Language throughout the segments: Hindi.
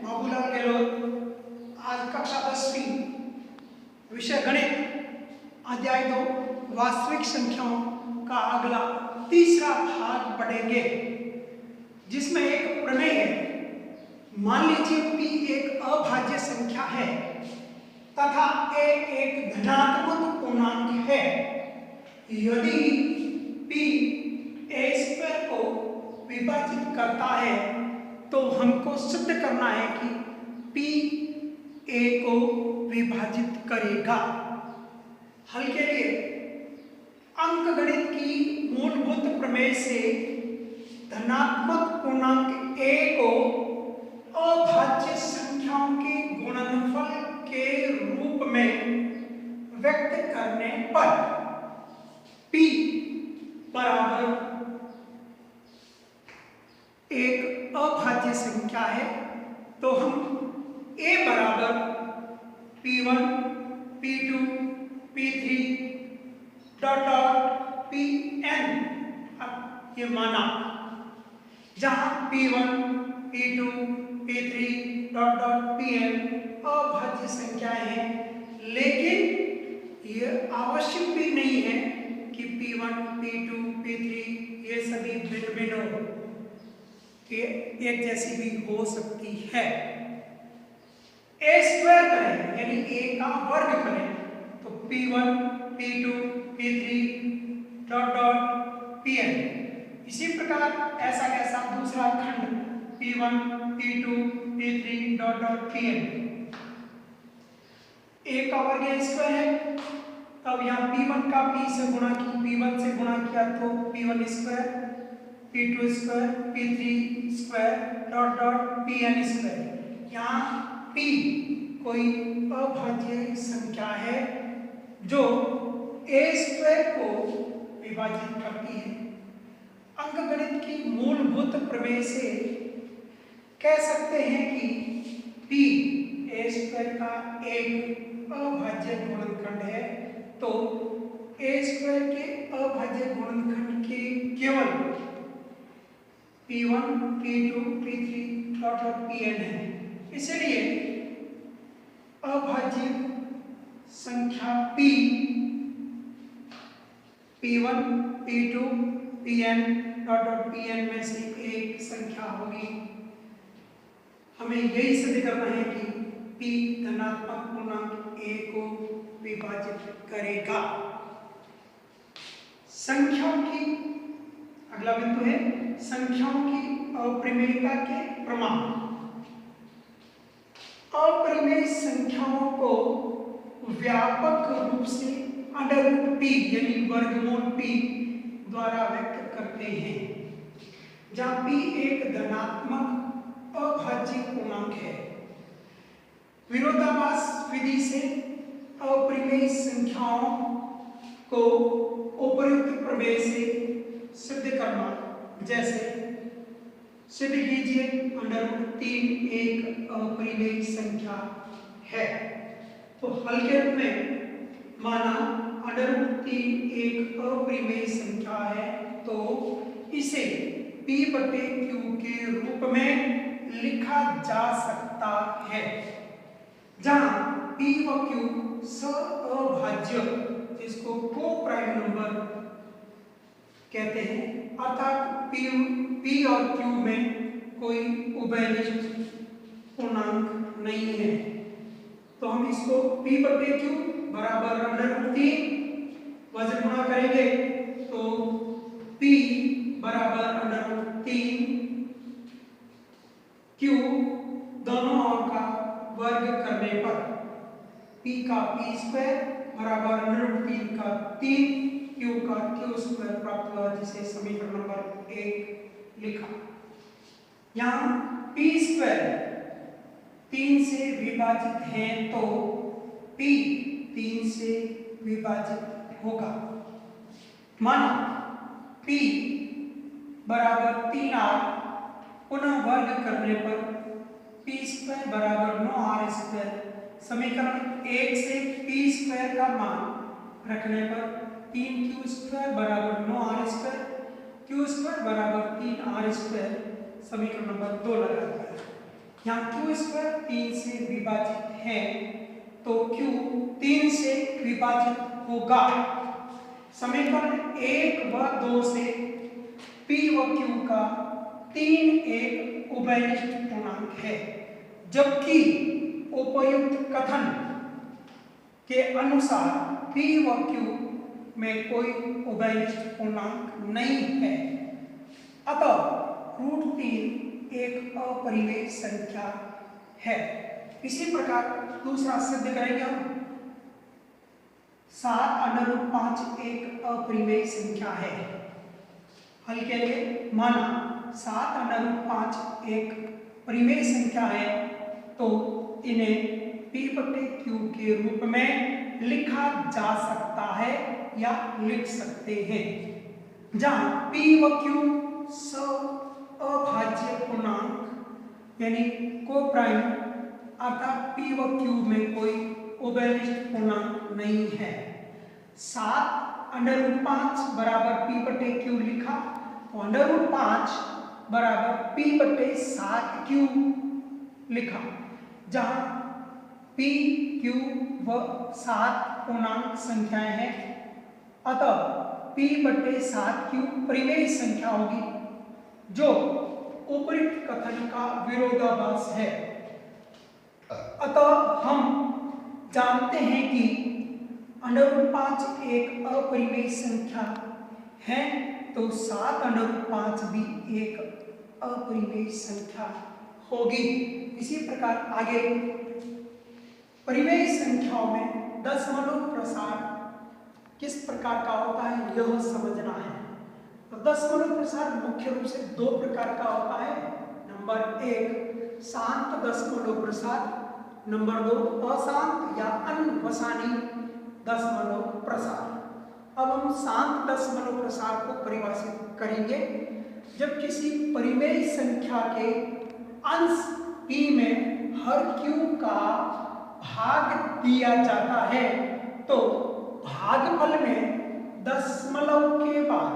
बाबूलाल गहलोत। आज कक्षा 10वीं विषय गणित अध्याय 2 वास्तविक संख्याओं का अगला तीसरा भाग पढ़ेंगे, जिसमें एक प्रमेय है। मान लीजिए p एक अभाज्य संख्या है तथा a एक धनात्मक पूर्णांक है। यदि p a² को विभाजित करता है तो हमको सिद्ध करना है कि p a को विभाजित करेगा। हल के लिए अंकगणित की मूलभूत प्रमेय से धनात्मक पूर्णांक a को अभाज्य संख्याओं के गुणनफल के रूप में व्यक्त करने पर p बराबर एक अभाज्य संख्या है तो हम a बराबर p1, p2, p3 pn अब ये माना, जहां p1, p2, p3 pn अभाज्य संख्याएं हैं, लेकिन ये आवश्यक भी नहीं है कि p1, p2, p3 ये सभी भिन्न भिन्न हो, ये एक जैसी भी हो सकती है। a² करें यानी a का वर्ग करें तो p1, p2, p3 pn। इसी प्रकार ऐसा कैसा दूसरा खंड p1, p2, p3 pn। a का वर्ग a² है, तब यहाँ p1 का p से गुणा किया, p1 से गुणा किया तो p1², p2², p3² pn²। यहाँ p कोई अभाज्य संख्या है जो a² को विभाजित करती है। अंकगणित की मूलभूत प्रमेय से कह सकते हैं कि p a² का एक अभाज्य गुणनखंड है, तो a² के अभाज्य गुणनखंड के केवल p1, p2, p3 pn है। इसलिए अभाज्य संख्या p p1, p2, pn में से एक संख्या होगी। हमें यही सिद्ध करना है कि p धनात्मक पूर्णांक a को विभाजित करेगा। संख्याओं की अगला बिंदु है संख्याओं की अप्रिमेयता के प्रमाण। अप्रिमेय संख्याओं को व्यापक रूप से √p यानी वर्गमूल p द्वारा व्यक्त करते हैं, जहां p एक धनात्मक अभाज्य पूर्णांक है। विरोधाभास विधि से अप्रिमेय संख्याओं को उपर्युक्त प्रमेय से सिद्ध करना, जैसे सिद्ध कीजिए √3 एक अप्रिमेय संख्या है, तो हल के रूप में माना √3 एक अप्रिमेय संख्या है तो इसे p/q के रूप में लिखा जा सकता है, जहां p व q सअभाज्य जिसको को-प्राइम नंबर कहते हैं, अर्थात p और q में कोई उभयनिष्ठ पूर्णांक नहीं है। तो हम इसको p/q बराबर √3 वजन गुणा करेंगे तो p बराबर √3 q दोनों ओर का वर्ग करने पर p का p² बराबर √3 का 3 q का q² प्राप्त हुआ, जिसे समीकरण नंबर 1 लिखा। यहाँ p² 3 से विभाजित है तो p 3 से विभाजित होगा। माना p बराबर 3r, पुनः वर्ग करने पर p² बराबर 9r²। समीकरण 1 से p² का मान रखने पर 3q² बराबर 9r², q² बराबर 3r²। समीकरण नंबर 2 लगा दिया। यहाँ क्यू स्क्वायर 3 से विभाजित है तो क्यू 3 से विभाजित होगा। समीकरण 1 व 2 से पी व क्यू का 3 एक उभयनिष्ठ पूर्णांक है, जबकि उपयुक्त कथन के अनुसार पी व क्यू में कोई उभयनिष्ठ पूर्णांक नहीं है। अतः √3 एक अपरिमेय संख्या है। इसी प्रकार दूसरा सिद्ध करेंगे हम। 7√5 एक अपरिमेय संख्या है। हल के लिए माना 7√5 एक परिमेय संख्या है तो इन्हें P/Q के रूप में लिखा जा सकता है या लिख सकते हैं, जहां P व Q अभाज्य पूर्णांक यानी को प्राइम अर्थात P व Q में कोई उभयनिष्ठ पूर्णांक नहीं है। 7√5 बराबर P/Q लिखा तो √5 बराबर P/7Q लिखा, जहां P, Q व 7 पूर्णांक संख्याएं हैं। अतः P/7Q परिमेय संख्या होगी, जो उपरोक्त कथन का विरोधाभास है। अतः हम जानते हैं कि √5 एक अपरिमेय संख्या है तो 7√5 भी एक अपरिमेय संख्या होगी। इसी प्रकार आगे परिमेय संख्याओं में दशमलव प्रसार किस प्रकार का होता है यह समझना है। तो दशमलव प्रसार मुख्य रूप से 2 प्रकार का होता है। नंबर 1 शांत दशमलव प्रसार, नंबर 2 अशांत या अनवसानी दशमलव प्रसार। अब हम शांत दशमलव प्रसार को परिभाषित करेंगे। जब किसी परिमेय संख्या के अंश p में हर q का भाग दिया जाता है तो भागफल में दशमलव के बाद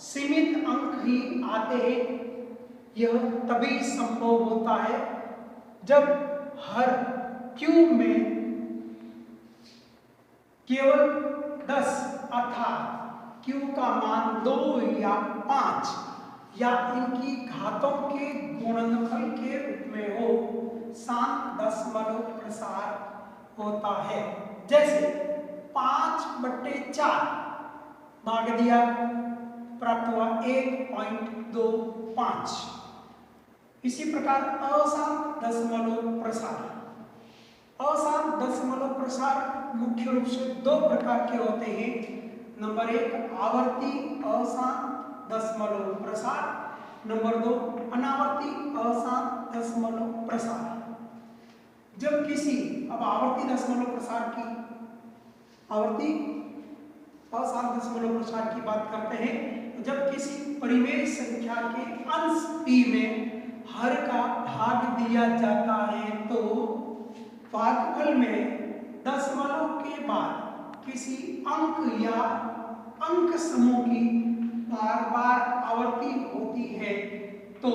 सीमित अंक ही आते हैं। यह तभी संभव होता है जब हर q में केवल 10 अर्थात q का मान 2 या 5 या इनकी घातों के गुणनफल के रूप में हो, शांत दशमलव प्रसार होता है। जैसे 5/4 भाग दिया प्राप्त हुआ 1.25। इसी प्रकार अशांत दशमलव प्रसार। अशांत दशमलव प्रसार मुख्य रूप से 2 प्रकार के होते हैं। नंबर 1 आवर्ती अशांत दशमलव प्रसार, नंबर 2 अनावर्ती अशांत दशमलव प्रसार। जब किसी अब आवर्ती दशमलव प्रसार की आवर्ती अशांत दशमलव प्रसार की बात करते हैं, जब किसी परिमेय संख्या के अंश p में हर का भाग दिया जाता है तो भागफल में दशमलव के बाद किसी अंक या अंक समूह की बार बार आवर्ती होती है तो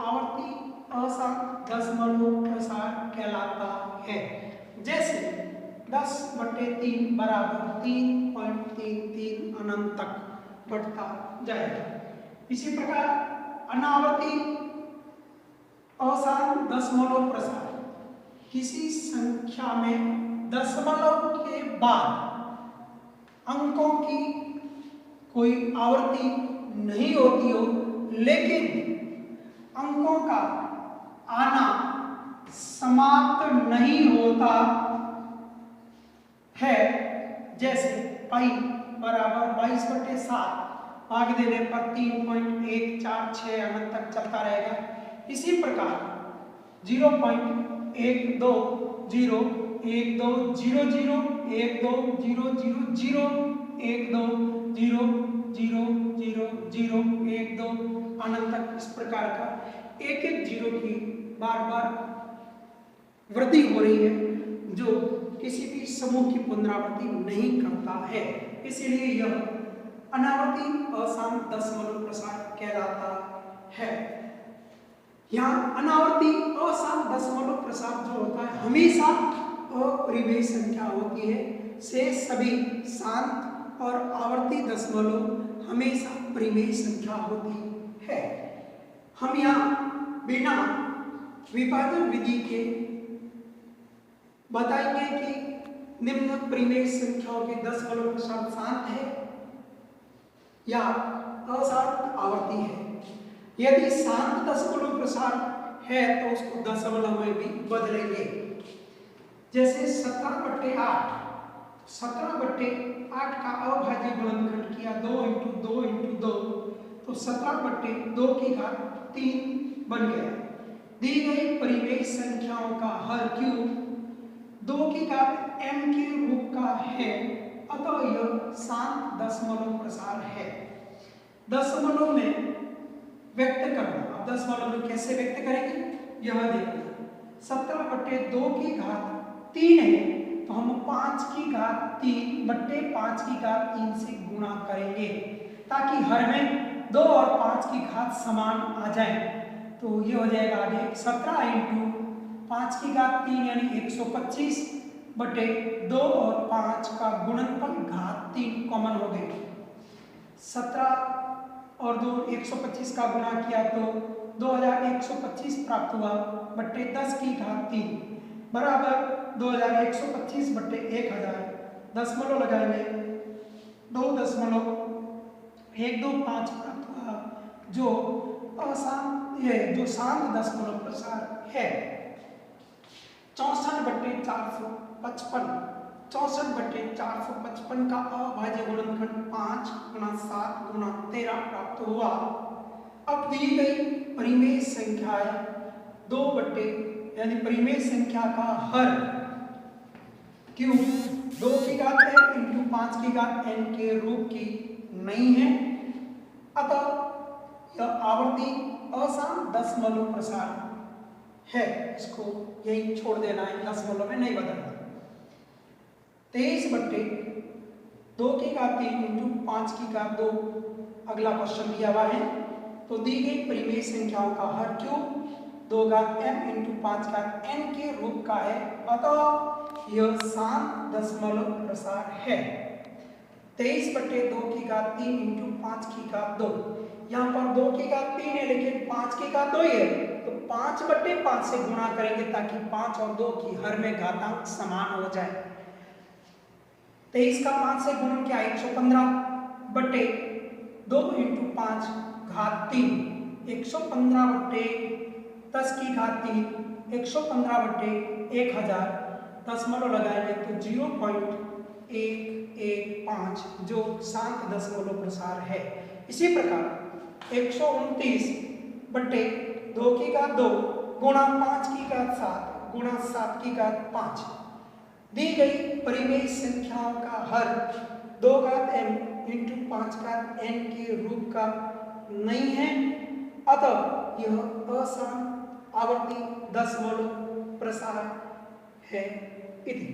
आवर्ती अशांत दशमलव प्रसार कहलाता है। जैसे 10/3 बराबर 3.33 अनंत तक बढ़ता जाएगा। इसी प्रकार अनावर्ती अशांत दशमलव प्रसार किसी संख्या में दशमलव के बाद अंकों की कोई आवृत्ति नहीं होती हो, लेकिन अंकों का आना समाप्त नहीं होता है। जैसे पाई बराबर 22/7 भाग देने पर 3.146 अनंत तक चलता रहेगा। इसी प्रकार 0.12 अनंत तक इस प्रकार का एक एक जीरो की बार बार वृद्धि हो रही है, जो किसी भी समूह की पुनरावृत्ति नहीं करता है। इसीलिए यह अनावर्ती अशांत दशमलव प्रसार कहलाता है। यहाँ अनावर्ती अशांत दशमलव प्रसार जो होता है हमेशा अपरिमेय संख्या होती है। शेष सभी शांत और आवर्ती दशमलव हमेशा परिमेय संख्या होती है। हम यहाँ बिना विभाजन विधि के बताएंगे कि निम्न परिमेय संख्याओं के दशमलव प्रसार शांत है या अशांत आवर्ती है। यदि शांत दशमलव प्रसार है तो उसको दशमलव में भी बदलेंगे। जैसे 17/8, 17/8 का अभाज्य गुणनखंड किया 2 × 2 × 2 तो 17/2 बन गया। दी गई परिमेय संख्याओं का हर क्यूब 2 की घात m के रूप का है, अतः यह शांत दशमलव प्रसार है। दशमलव में व्यक्त करना, अब दशमलव में कैसे व्यक्त करेंगे यह देखना। 17/2 की घात 3 है तो हम 5 की घात 3 बट्टे 5 की घात 3 से गुणा करेंगे ताकि हर में 2 और 5 की घात समान आ जाए। तो ये हो जाएगा आगे 17 × 5 की घात 3 यानी 125 बटे 2 और 5 का गुणनफल घात 3 कॉमन हो गए। 17 और 2 125 का गुणा किया तो 2125 प्राप्त हुआ बट्टे 10 की घात 3 बराबर 2125 बट्टे 1000। दशमलव लगाएंगे 2.125 प्राप्त हुआ जो अशांत है, जो शांत दशमलव प्रसार है। 64/455, 64/455 का अभाज्य गुणनखंड 5 × 7 × 13 प्राप्त हुआ। अब दी गई परिमेय संख्याएं 2 बट्टे यानी परिमेय संख्या का हर क्यूब 2 की घात n × 5 की घात n के रूप की नहीं है, अतः यह आवर्ती अशांत दशमलव प्रसार है। इसको यही छोड़ देना है, दशमलव में नहीं बदलना। 23/2 की घात 3 × 5 की घात 2 अगला क्वेश्चन दिया हुआ है। तो दी गई परिमेय संख्याओं का हर क्यूब 2 घात m × 5 घात n के रूप का है, अतः यह शांत दशमलव प्रसार है। 23/2 की घात 3 × 5 की घात 2, यहाँ पर 2 की घात 3 है लेकिन 5 की घात 2 ही है तो 5/5 से गुणा करेंगे ताकि 5 और 2 की हर में घातांक समान हो जाए। 23 का 5 से गुणन किया 115/2 × 5 घात 3, 115/10 की घात 3, 115/1000। दशमलव लगाएंगे तो 0.115 जो शांत दशमलव प्रसार है। इसी प्रकार 129/2 की घात 2 गुणा 5 की घात 7 गुणा 7 की घात 5 दी गई परिमेय संख्याओं का हर 2 घात m × 5 घात n के रूप का नहीं है, अतः यह अशांत आवर्ती दशमलव प्रसार है। इति